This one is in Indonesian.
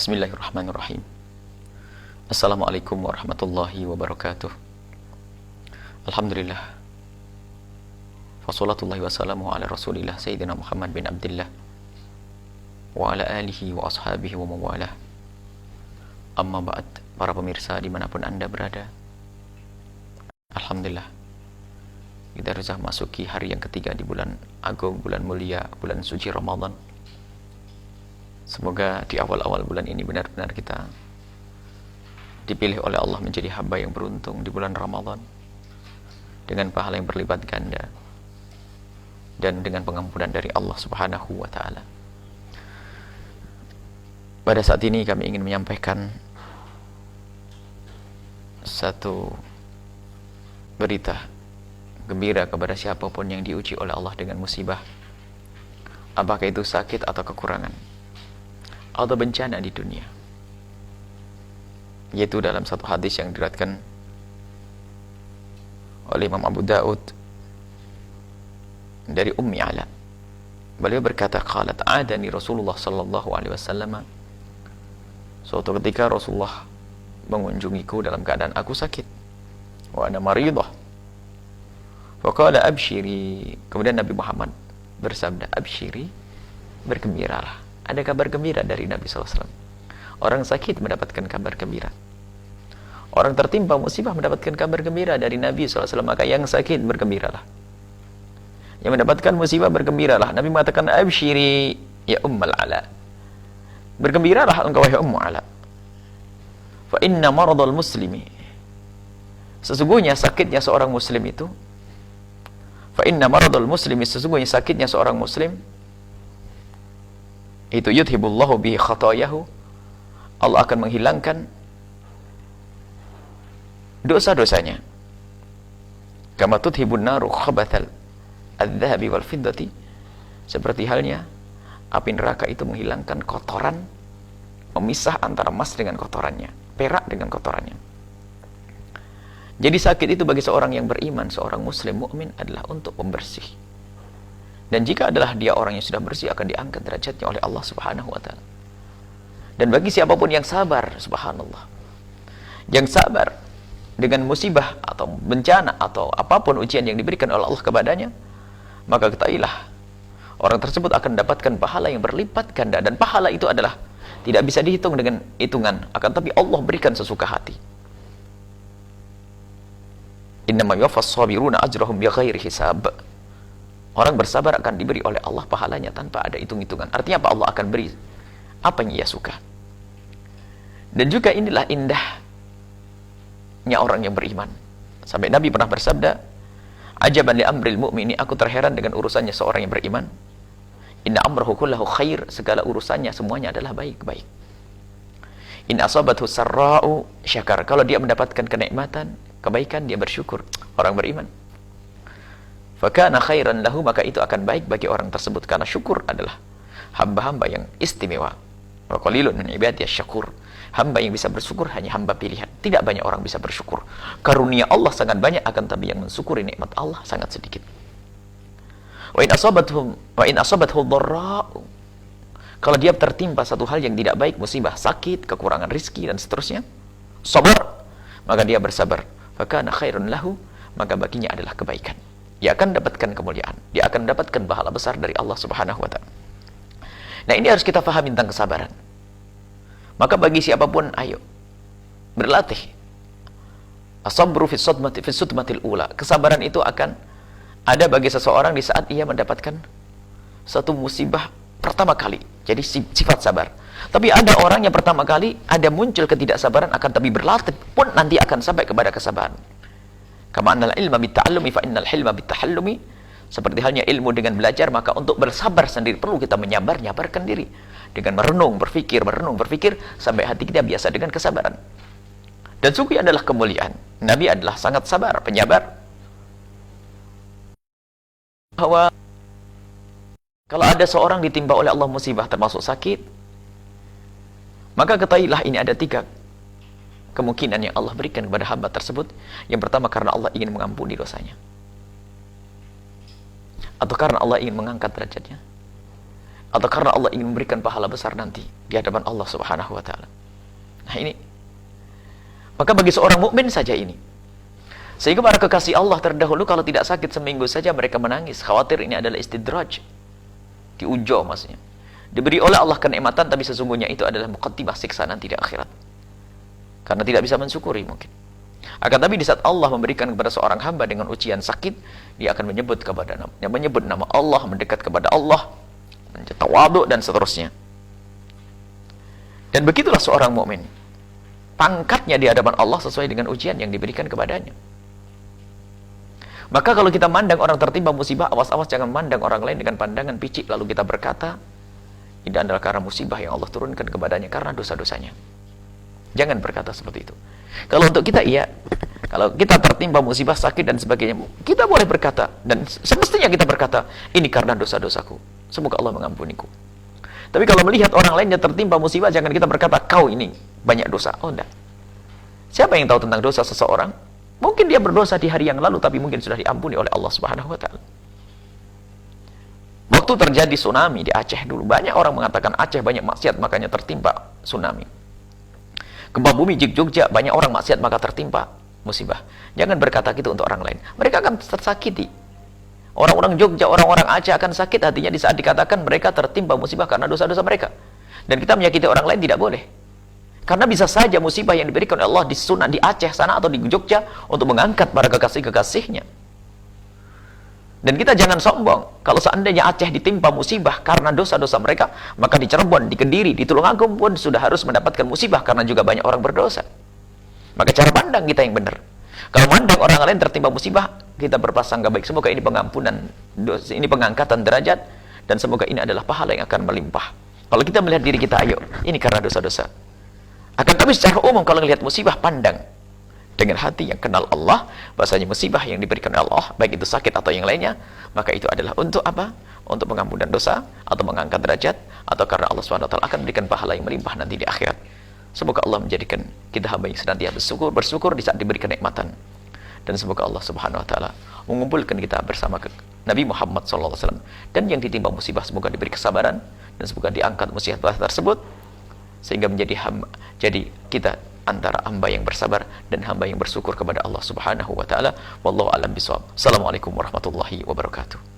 Bismillahirrahmanirrahim. Assalamualaikum warahmatullahi wabarakatuh. Alhamdulillah. Wassalatullahi wassalamu ala rasulillah Sayyidina Muhammad bin Abdillah wa ala alihi wa ashabihi wa mawalah. Amma ba'd, para pemirsa dimanapun anda berada, Alhamdulillah, kita sudah masuki hari yang ketiga di bulan agung, bulan mulia, bulan suci Ramadan. Semoga di awal-awal bulan ini benar-benar kita dipilih oleh Allah menjadi hamba yang beruntung di bulan Ramadan, dengan pahala yang berlipat ganda dan dengan pengampunan dari Allah Subhanahu wa Ta'ala. Pada saat ini kami ingin menyampaikan satu berita gembira kepada siapapun yang diuji oleh Allah dengan musibah, apakah itu sakit atau kekurangan atau bencana di dunia, yaitu dalam satu hadis yang diriwayatkan oleh Imam Abu Daud dari Ummi Ala. Beliau berkata, qalat adani Rasulullah sallallahu alaihi wasallam, suatu ketika Rasulullah mengunjungiku dalam keadaan aku sakit, wa ana maridah, faqala abshiri. Kemudian Nabi Muhammad bersabda, abshiri, bergembiralah. Ada kabar gembira dari Nabi SAW. Orang sakit mendapatkan kabar gembira, orang tertimpa musibah mendapatkan kabar gembira dari Nabi SAW. Maka yang sakit bergembiralah, yang mendapatkan musibah bergembiralah. Nabi mengatakan, abshiri ya Ummul Ala, bergembiralah engkau wahai Ummu Ala. Fa inna maradul muslimi, sesungguhnya sakitnya seorang muslim itu, fa inna maradul muslimi, sesungguhnya sakitnya seorang muslim itu, yudhibullahu bihi khatayahu, Allah akan menghilangkan dosa-dosanya. Kama tudhibun naru khabathal adz-dzahabi wal fiddati, seperti halnya api neraka itu menghilangkan kotoran, memisah antara emas dengan kotorannya, perak dengan kotorannya. Jadi sakit itu bagi seorang yang beriman, seorang muslim mukmin, adalah untuk pembersih. Dan jika adalah dia orang yang sudah bersih, akan diangkat derajatnya oleh Allah Subhanahu wa Ta'ala. Dan bagi siapapun yang sabar, subhanallah, yang sabar dengan musibah atau bencana atau apapun ujian yang diberikan oleh Allah kepadanya, maka ketahuilah orang tersebut akan mendapatkan pahala yang berlipat ganda. Dan pahala itu adalah tidak bisa dihitung dengan hitungan, akan tapi Allah berikan sesuka hati. Innama yuwaffas sabiruna ajrahum bighairi hisab. Orang bersabar akan diberi oleh Allah pahalanya tanpa ada hitung-hitungan. Artinya apa? Allah akan beri apa yang ia suka. Dan juga inilah indahnya orang yang beriman. Sampai Nabi pernah bersabda, ajaban li amril mu'mini, aku terheran dengan urusannya seorang yang beriman. Inna amrahu kullahu khair, segala urusannya semuanya adalah baik-baik. In asabathu sarra'u syakar, kalau dia mendapatkan kenikmatan, kebaikan, dia bersyukur. Orang beriman. Fakana khairan lahu, maka itu akan baik bagi orang tersebut, karena syukur adalah hamba-hamba yang istimewa. Wa qalilun min ibadiyasy syakur, hamba yang bisa bersyukur hanya hamba pilihan. Tidak banyak orang bisa bersyukur. Karunia Allah sangat banyak, akan tapi yang mensyukuri nikmat Allah sangat sedikit. Wa in asabathu dharra'u, kalau dia tertimpa satu hal yang tidak baik, musibah, sakit, kekurangan rizki dan seterusnya, sabar, maka dia bersabar. Fakana khairun lahu, maka baginya adalah kebaikan. Dia akan dapatkan kemuliaan, dia akan dapatkan pahala besar dari Allah Subhanahu wa Ta'ala. Nah, ini harus kita pahami tentang kesabaran. Maka bagi siapapun, ayo berlatih as-sabru fi sudmatil ula. Kesabaran itu akan ada bagi seseorang di saat ia mendapatkan satu musibah pertama kali. Jadi sifat sabar. Tapi ada orang yang pertama kali ada muncul ketidaksabaran, akan tapi berlatih pun nanti akan sampai kepada kesabaran. Kama annal ilma bitta'allumi fa innal hilma bittahallumi, seperti halnya ilmu dengan belajar, maka untuk bersabar sendiri perlu kita menyabarkan diri dengan merenung, berpikir sampai hati kita biasa dengan kesabaran. Dan sungguh adalah kemuliaan. Nabi adalah sangat sabar, penyabar. Bahwa kalau ada seorang ditimpa oleh Allah musibah termasuk sakit, maka ketahuilah ini ada 3 kemungkinan yang Allah berikan kepada hamba tersebut. Yang pertama, karena Allah ingin mengampuni dosanya, atau karena Allah ingin mengangkat derajatnya, atau karena Allah ingin memberikan pahala besar nanti di hadapan Allah Subhanahu wa taala. Nah, ini. Maka bagi seorang mukmin saja ini. Sehingga para kekasih Allah terdahulu kalau tidak sakit seminggu saja mereka menangis, khawatir ini adalah istidraj. Diujo maksudnya. Diberi oleh Allah kenikmatan, tapi sesungguhnya itu adalah muqaddimah siksa nanti di akhirat. Karena tidak bisa mensyukuri mungkin. Akan tapi di saat Allah memberikan kepada seorang hamba dengan ujian sakit, dia akan menyebut nama Allah, mendekat kepada Allah, tawadhu dan seterusnya. Dan begitulah seorang mukmin. Pangkatnya di hadapan Allah sesuai dengan ujian yang diberikan kepadanya. Maka kalau kita mandang orang tertimpa musibah, awas-awas jangan mandang orang lain dengan pandangan picik lalu kita berkata, ini adalah karena musibah yang Allah turunkan kepadanya karena dosa-dosanya. Jangan berkata seperti itu. Kalau untuk kita, iya. Kalau kita tertimpa musibah, sakit dan sebagainya, kita boleh berkata, dan semestinya kita berkata, ini karena dosa-dosaku. Semoga Allah mengampuniku. Tapi kalau melihat orang lainnya tertimpa musibah, jangan kita berkata, kau ini banyak dosa. Oh, enggak. Siapa yang tahu tentang dosa seseorang? Mungkin dia berdosa di hari yang lalu, tapi mungkin sudah diampuni oleh Allah Subhanahu wa taala. Waktu terjadi tsunami di Aceh dulu, banyak orang mengatakan Aceh banyak maksiat, makanya tertimpa tsunami. Gempa bumi di Jogja, banyak orang maksiat, maka tertimpa musibah. Jangan berkata gitu untuk orang lain. Mereka akan tersakiti. Orang-orang Jogja, orang-orang Aceh akan sakit hatinya di saat dikatakan mereka tertimpa musibah karena dosa-dosa mereka. Dan kita menyakiti orang lain tidak boleh. Karena bisa saja musibah yang diberikan oleh Allah di Sunan, di Aceh sana atau di Jogja untuk mengangkat para kekasih-kekasihnya. Dan kita jangan sombong. Kalau seandainya Aceh ditimpa musibah karena dosa-dosa mereka, maka di Cirebon, di Kediri, di Tulungagung pun sudah harus mendapatkan musibah karena juga banyak orang berdosa. Maka cara pandang kita yang benar. Kalau mandang orang lain tertimpa musibah, kita berprasangka baik. Semoga ini pengampunan dosa, ini pengangkatan derajat, dan semoga ini adalah pahala yang akan melimpah. Kalau kita melihat diri kita, ayo, ini karena dosa-dosa. Akan tapi secara umum kalau melihat musibah, pandang dengan hati yang kenal Allah, bahasanya musibah yang diberikan oleh Allah, baik itu sakit atau yang lainnya, maka itu adalah untuk apa? Untuk pengampunan dosa, atau mengangkat derajat, atau karena Allah SWT akan memberikan pahala yang melimpah nanti di akhirat. Semoga Allah menjadikan kita hamba yang senantiasa bersyukur di saat diberikan nikmatan. Dan semoga Allah Subhanahu wa taala mengumpulkan kita bersama Nabi Muhammad SAW. Dan yang ditimpa musibah semoga diberi kesabaran, dan semoga diangkat musibah tersebut sehingga jadi kita antara hamba yang bersabar dan hamba yang bersyukur kepada Allah Subhanahu wa taala. Wallahu a'lam bishawab. Assalamualaikum warahmatullahi wabarakatuh.